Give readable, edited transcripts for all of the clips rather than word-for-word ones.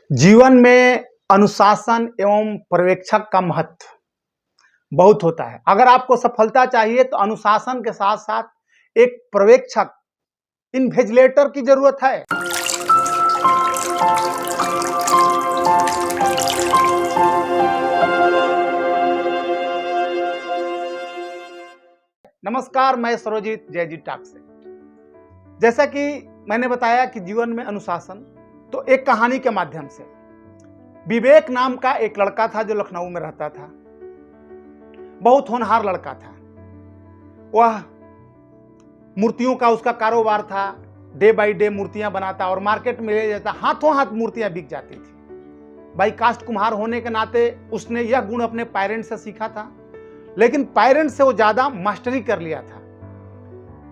जीवन में अनुशासन एवं पर्यवेक्षक का महत्व बहुत होता है। अगर आपको सफलता चाहिए तो अनुशासन के साथ साथ एक पर्यवेक्षक इन्विजिलेटर की जरूरत है। नमस्कार, मैं सरोजीत जयजीत टाक से। जैसा कि मैंने बताया कि जीवन में अनुशासन, तो एक कहानी के माध्यम से विवेक नाम का एक लड़का था जो लखनऊ में रहता था। बहुत होनहार लड़का था। वह मूर्तियों का उसका कारोबार था। डे बाय डे मूर्तियां बनाता और मार्केट में ले जाता, हाथों हाथ मूर्तियां बिक जाती थी। भाई कास्ट कुम्हार होने के नाते उसने यह गुण अपने पेरेंट्स से सीखा था, लेकिन पेरेंट्स से वो ज्यादा मास्टरी कर लिया था।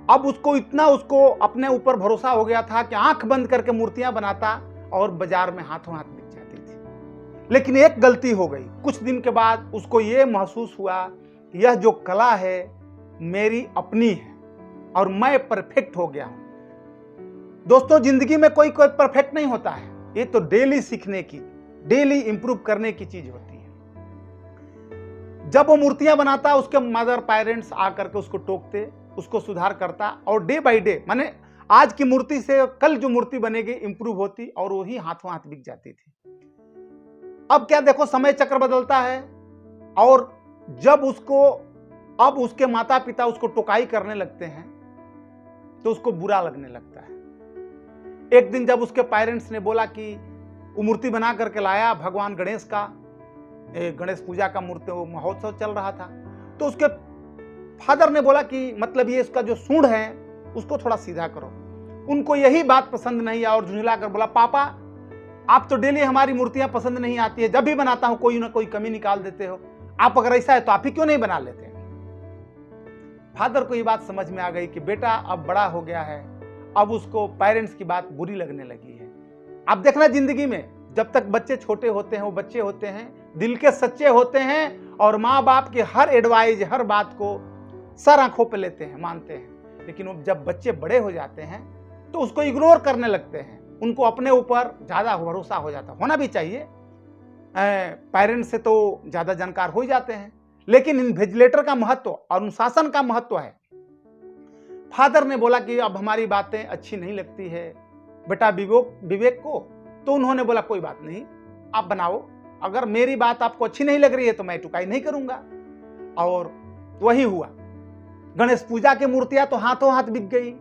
अब उसको अपने ऊपर भरोसा हो गया था कि आंख बंद करके मूर्तियां बनाता और बाजार में हाथों हाथ बिक जाती थी। लेकिन एक गलती हो गई। कुछ दिन के बाद उसको यह महसूस हुआ कि यह जो कला है मेरी अपनी है और मैं परफेक्ट हो गया हूं। दोस्तों, जिंदगी में कोई परफेक्ट नहीं होता है। ये तो डेली सीखने की, डेली इंप्रूव करने की चीज होती है। जब वो मूर्तियां बनाता, उसके मदर पेरेंट्स आकर के उसको टोकते, उसको सुधार करता और डे बाय डे, माने आज की मूर्ति से कल जो मूर्ति बनेगी इंप्रूव होती और वही हाथों हाथ बिक जाती थी। अब क्या देखो, समय चक्र बदलता है और जब अब उसके माता पिता उसको टोकाई करने लगते हैं तो उसको बुरा लगने लगता है। एक दिन जब उसके पेरेंट्स ने बोला कि वो मूर्ति बना करके लाया भगवान गणेश का, गणेश पूजा का मूर्ति महोत्सव चल रहा था, तो उसके फादर ने बोला कि मतलब ये इसका जो सूंड है उसको थोड़ा सीधा करो। उनको यही बात पसंद नहीं आई और झुंझला कर बोला, पापा आप तो डेली हमारी मूर्तियां पसंद नहीं आती है, जब भी बनाता हूं कोई ना कोई कमी निकाल देते हो। आप अगर ऐसा है तो आप ही क्यों नहीं बना लेते। फादर को ये बात समझ में आ गई कि बेटा अब बड़ा हो गया है, अब उसको पेरेंट्स की बात बुरी लगने लगी है। अब देखना, जिंदगी में जब तक बच्चे छोटे होते हैं वो बच्चे होते हैं, दिल के सच्चे होते हैं और माँ बाप के हर एडवाइज, हर बात को सर आंखों पे लेते हैं, मानते हैं। लेकिन जब बच्चे बड़े हो जाते हैं तो उसको इग्नोर करने लगते हैं। उनको अपने ऊपर ज्यादा भरोसा हो जाता, होना भी चाहिए। पेरेंट्स से तो ज्यादा जानकार हो जाते हैं, लेकिन इन्विजिलेटर का महत्व और अनुशासन का महत्व है। फादर ने बोला कि अब हमारी बातें अच्छी नहीं लगती है बेटा विवेक को, तो उन्होंने बोला कोई बात नहीं, आप बनाओ। अगर मेरी बात आपको अच्छी नहीं लग रही है तो मैं टुकाई नहीं करूंगा। और वही हुआ। गणेश पूजा की मूर्तियां तो हाथों हाथ बिक गई।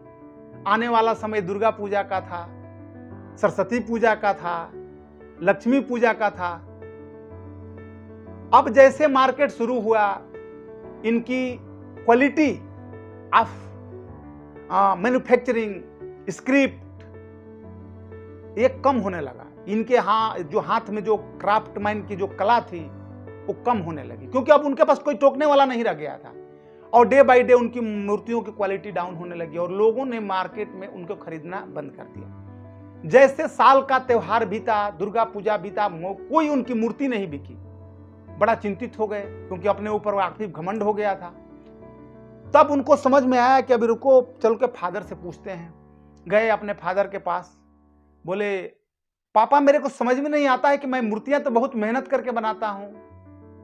आने वाला समय दुर्गा पूजा का था, सरस्वती पूजा का था, लक्ष्मी पूजा का था। अब जैसे मार्केट शुरू हुआ, इनकी क्वालिटी ऑफ मैन्युफैक्चरिंग स्क्रिप्ट ये कम होने लगा। इनके हाथ में जो क्राफ्टमैन की जो कला थी वो कम होने लगी, क्योंकि अब उनके पास कोई टोकने वाला नहीं रह गया था। और डे बाय डे उनकी मूर्तियों की क्वालिटी डाउन होने लगी और लोगों ने मार्केट में उनको खरीदना बंद कर दिया। जैसे साल का त्योहार बीता, दुर्गा पूजा बीता, कोई उनकी मूर्ति नहीं बिकी। बड़ा चिंतित हो गए, क्योंकि अपने ऊपर काफी घमंड हो गया था। तब उनको समझ में आया कि अभी रुको, चल के फादर से पूछते हैं। गए अपने फादर के पास, बोले पापा मेरे को समझ में नहीं आता है कि मैं मूर्तियां तो बहुत मेहनत करके बनाता हूं,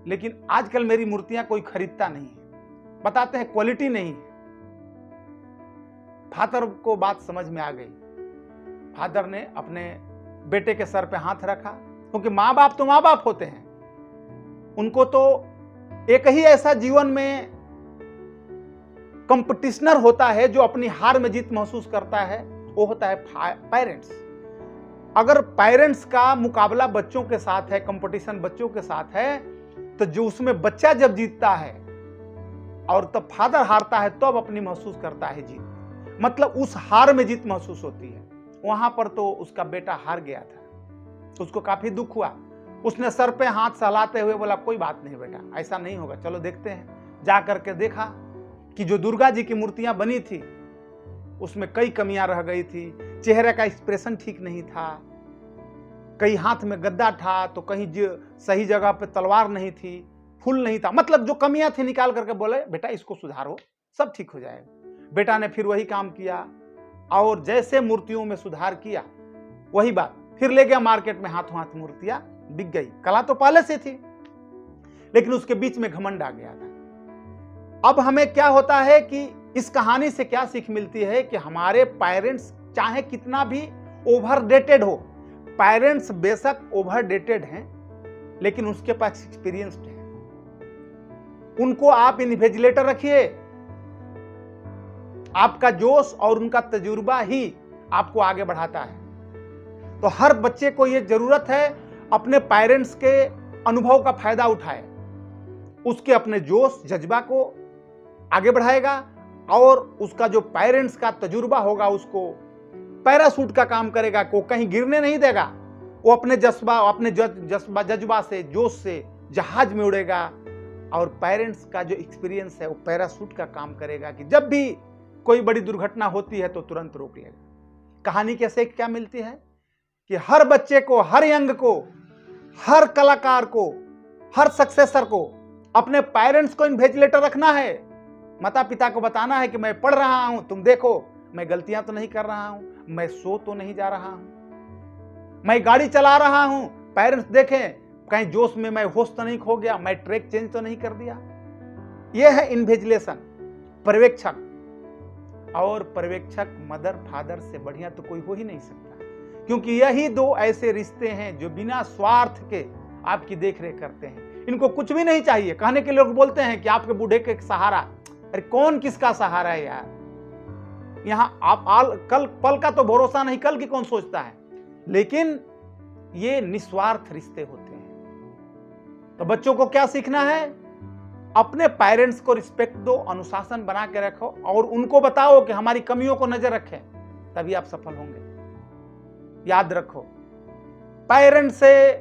लेकिन आजकल मेरी मूर्तियां कोई खरीदता नहीं है, बताते हैं क्वालिटी नहीं है। फादर को बात समझ में आ गई। फादर ने अपने बेटे के सर पे हाथ रखा, क्योंकि माँ बाप तो माँ बाप होते हैं। उनको तो एक ही ऐसा जीवन में कंपटीशनर होता है जो अपनी हार में जीत महसूस करता है, वो होता है पेरेंट्स। अगर पेरेंट्स का मुकाबला बच्चों के साथ है, कंपटीशन बच्चों के साथ है, तो जो उसमें बच्चा जब जीतता है और तब फादर हारता है, तब अपनी महसूस करता है जीत, मतलब उस हार में जीत महसूस होती है। वहां पर तो उसका बेटा हार गया था, उसको काफी दुख हुआ। उसने सर पे हाथ सहलाते हुए बोला कोई बात नहीं बेटा, ऐसा नहीं होगा, चलो देखते हैं। जा करके देखा कि जो दुर्गा जी की मूर्तियां बनी थी उसमें कई कमियां रह गई थी। चेहरे का एक्सप्रेशन ठीक नहीं था, कहीं हाथ में गद्दा था तो कहीं सही जगह पे तलवार नहीं थी, फूल नहीं था, मतलब जो कमियां थी निकाल करके बोले बेटा इसको सुधारो, सब ठीक हो जाएगा। बेटा ने फिर वही काम किया और जैसे मूर्तियों में सुधार किया, वही बात फिर ले गया मार्केट में, हाथों हाथ मूर्तियां बिक गई। कला तो पहले से थी, लेकिन उसके बीच में घमंड आ गया था। अब हमें क्या होता है कि इस कहानी से क्या सीख मिलती है कि हमारे पेरेंट्स चाहे कितना भी ओवरडेटेड हो, पेरेंट्स बेशक ओवरडेटेड हैं लेकिन उसके पास एक्सपीरियंस्ड है। उनको आप इन्विजिलेटर रखिए, आपका जोश और उनका तजुर्बा ही आपको आगे बढ़ाता है। तो हर बच्चे को यह जरूरत है अपने पेरेंट्स के अनुभव का फायदा उठाए, उसके अपने जोश जज्बा को आगे बढ़ाएगा और उसका जो पेरेंट्स का तजुर्बा होगा उसको पैराशूट का काम करेगा, को कहीं गिरने नहीं देगा। वो अपने जज्बा से, जोश से जहाज में उड़ेगा और पेरेंट्स का जो एक्सपीरियंस है वो पैराशूट का काम करेगा कि जब भी कोई बड़ी दुर्घटना होती है तो तुरंत रोक लेगा। कहानी के सीख क्या मिलती है कि हर बच्चे को, हर यंग को, हर कलाकार को, हर सक्सेसर को अपने पेरेंट्स को इन्विजिलेटर रखना है। माता पिता को बताना है कि मैं पढ़ रहा हूं, तुम देखो मैं गलतियां तो नहीं कर रहा हूं, मैं सो तो नहीं जा रहा हूं, मैं गाड़ी चला रहा हूं, पेरेंट्स देखें कहीं जोश में मैं होश तो नहीं खो गया, मैं ट्रैक चेंज तो नहीं कर दिया। यह है इन्विजिलेशन, पर्यवेक्षक। और पर्यवेक्षक मदर फादर से बढ़िया तो कोई हो ही नहीं सकता, क्योंकि यही दो ऐसे रिश्ते हैं जो बिना स्वार्थ के आपकी देखरेख करते हैं। इनको कुछ भी नहीं चाहिए। कहने के लोग बोलते हैं कि आपके बूढ़े के सहारा, अरे कौन किसका सहारा है यार। यहां आप कल पल का तो भरोसा नहीं, कल की कौन सोचता है। लेकिन ये निस्वार्थ रिश्ते होते हैं। तो बच्चों को क्या सीखना है? अपने पेरेंट्स को रिस्पेक्ट दो, अनुशासन बना के रखो और उनको बताओ कि हमारी कमियों को नजर रखें, तभी आप सफल होंगे। याद रखो, पेरेंट्स से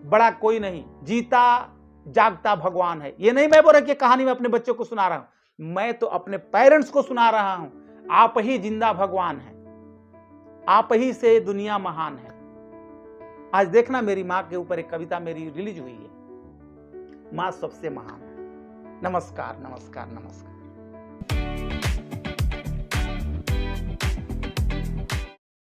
बड़ा कोई नहीं, जीता जागता भगवान है। ये नहीं मैं बोल रहा कि कहानी में अपने बच्चों को सुना रहा हूं, मैं तो अपने पेरेंट्स को सुना रहा हूं। आप ही जिंदा भगवान है, आप ही से दुनिया महान है। आज देखना, मेरी मां के ऊपर एक कविता मेरी रिलीज हुई है, मां सबसे महान है। नमस्कार नमस्कार नमस्कार।